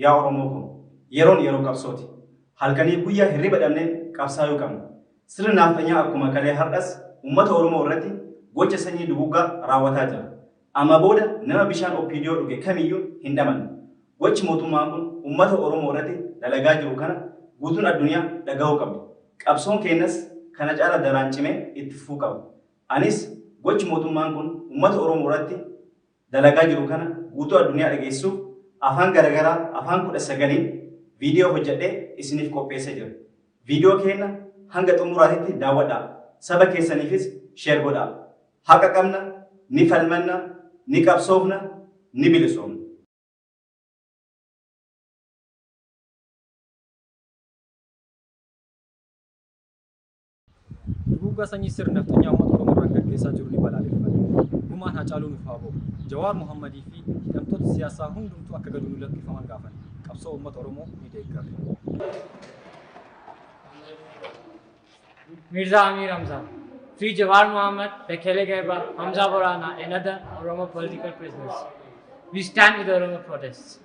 Yaa Oromoo kun yeroo qabsooti. Halkanii guyyaa hirriba dhabnee qabsaayuu qabna. Sirni naafanyaa akkuma kalee har'as ummatta Oromoo irratti gocha sanyii duguuggaa raawwataa jira. Amma booda nama bishaan opiidiyoo dhuge kamiyyuu hin dhamanne. Gochi mootummaan kun ummatta Oromoo irratti dalagaa jiru kana guutuun addunyaa dhagahuu qabdi. Qabsoon keenyas kana caala daraan cimee itti fufuu qaba. Anis gochi mootummaan kun ummatta Oromoo irratti dalagaa jiru kana guutuu addunyaa dhageessuuf afaan garagaraa afaan 19 viidiyoo hojjadhee isiniif qopheessee jira. Viidiyoo keenya hanga xumuraatitti daawwadhaa. Saba keessaniifis sheer godhaa. Haqa qabna, ni falmanna, ni qabsoofna, ni bilisoomna. Duguuggaa sanyii sirna naftanyaa uummata Oromoo irraan gaggeessaa jiru ni balaaleffata. Gumaan haa caaluu nuuf haa ba'u. Jawaar Muhammadii fi hidhamtoota siyaasaa hundumtuu akka gadi nu lakkifaman gaafan. Qabsoo uummata Oromoo ni deeggarra. Mirza Amir Hamza, Free Jawar Muhammad, Bekele Gaiba, Hamza Borana, and other Oromo political prisoners. We stand with the Oromo protests.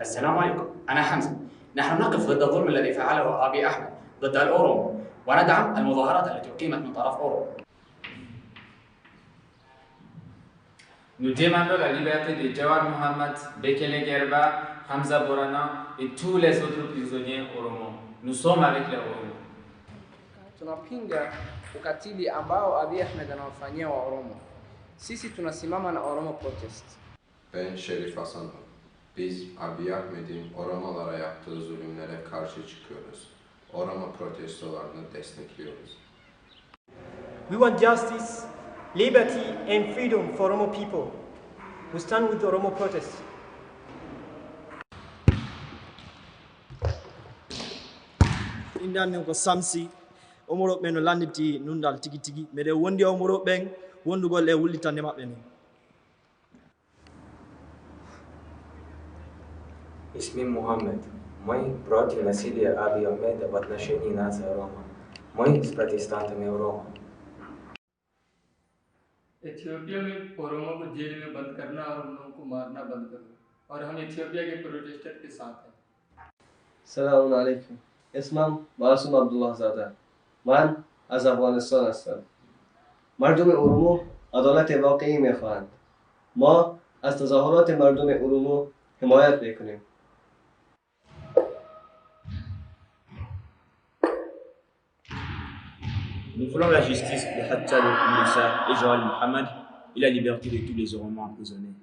السلام عليكم، أنا حمزة. نحن نقف ضد الظلم الذي فعله أبي أحمد ضد الأورومو، وندعم المظاهرات التي أقيمت من طرف أورومو. Nous demandons la liberté de Jawar Muhammad, Bekele Gerba, Hamza Borana et tous les autres prisonniers Oromo. Nous sommes avec les Oromo. Tunapinga ukatili ambao Abiy Ahmed anawafanyia wa Oromo. Sisi tunasimama na Oromo protest. Ben Şerif Hasan. Biz Abiy Ahmed'in Oromolara yaptığı zulümlere karşı çıkıyoruz. Oromo protestolarını destekliyoruz. We want justice, liberty and freedom for Oromo people. We stand with the Oromo protests. Indane ko samsi omoro ɓe no landiti nundal tigi tigi mede wondi omoro ɓen wondugol e wullitande maɓɓe ni. اسمي محمد ماي براتي مسيدي أبي أحمد بتنشئني ناس روما ماي بروتستانت में रोमा इथियोपिया में ओरोमो को जेल में बंद करना और उन लोगों को मारना बंद करना और हम इथियोपिया के प्रोटेस्टर के साथ हैं. السلام عليكم. اسمم معصوم عبد الله زاده. من از افغانستان هستم. مردم ارومو عدالت واقعی میخواهند. ما از تظاهرات مردم ارومو حمایت میکنیم. Nous voulons la justice de Hatta Moussa et Joël Mohamed et la liberté de tous les Oromo emprisonnés.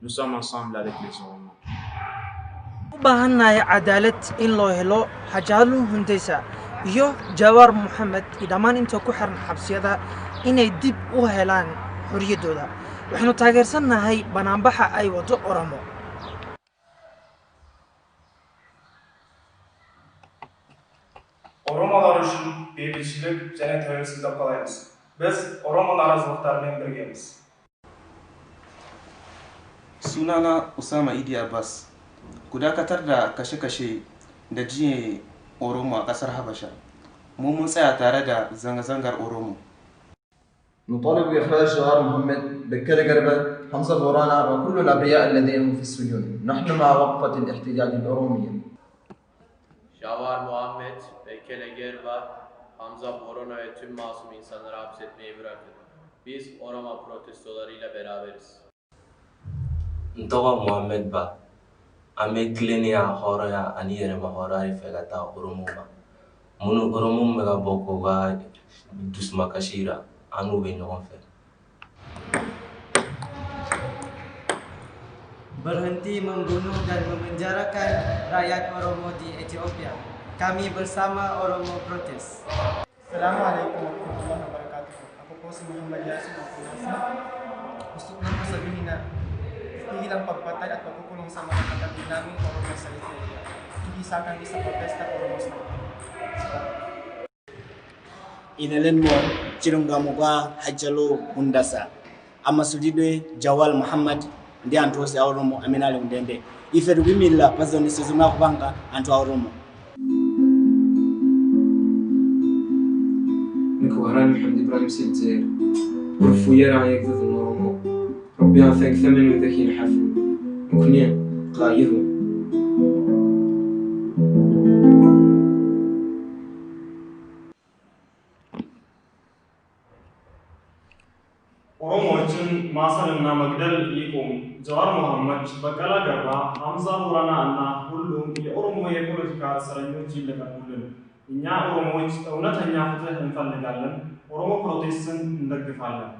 Nous sommes ensemble avec les Oromo. وباهناي عدالة إن الله هلو حجالو هندسة يو جوار محمد إذا ما أنتوا كحرن حبسيدا إن يدب وهلان حرية دودا وحنا تاجرسنا هاي بنامبحة أي وضع أورامو. Oromolar üçün beylikçilik және tövbesizlik qalayımız. Biz Oromo narazılıqlarıyla birgemiz. Sunana Usama Idi Abbas. Ku dakatar da kashe-kashe da jiye Oromo a ƙasar Habasha. Mu mun tsaya tare da zanga-zangar Oromo. نطالب بإخراج جوار محمد بكر قربة حمزة بورانا وكل الأبرياء الذين في السجون. نحن مع وقفة الاحتجاج الأورومية. Jawar Muhammed, Bekele Gerba, Hamza Borana ve tüm masum insanları hapsetmeyi bırakın. Biz Oromo protestolarıyla beraberiz. Ntogo Muhammed Ba, ame klenia horaya aniyere mahorari fegata Oromoma. Munu Oromum mega boko ga dusma kashira anu be nyogon fe. Berhenti membunuh dan memenjarakan rakyat Oromo di Ethiopia. Kami bersama Oromo Protes. Assalamualaikum warahmatullahi wabarakatuh. Ako po si Muhammad Yasin ng Pinasa. Gusto ko lang sabihin na tigil ang pagpatay at pagkukulong sa mga kapatid namin Oromo sa Ethiopia. Hindi sa akin sa protesta Oromo sa Inalen mo chirungamuga hajalo hundasa. Amasudidwe Jawal Muhammad ndi anthu ose a Oromo amene ali kundende. Ife tikuyimirira pa zonse zomwe akupanga anthu a Oromo. نكوهران محمد إبراهيم سيد زير ورفويا راه يقذف الأورومو ربي يعطيك ثمن وذاك ينحفو نكوني قايدو ኦሮሞዎችን ማሰርና መግደል ይቁም። ጀዋር መሐመድ፣ በቀለ ገርባ፣ ሐምዛ ቦረና እና ሁሉም የኦሮሞ የፖለቲካ እስረኞች ይለቀቁልን። እኛ ኦሮሞዎች እውነተኛ ፍትህ እንፈልጋለን። ኦሮሞ ፕሮቴስትን እንደግፋለን።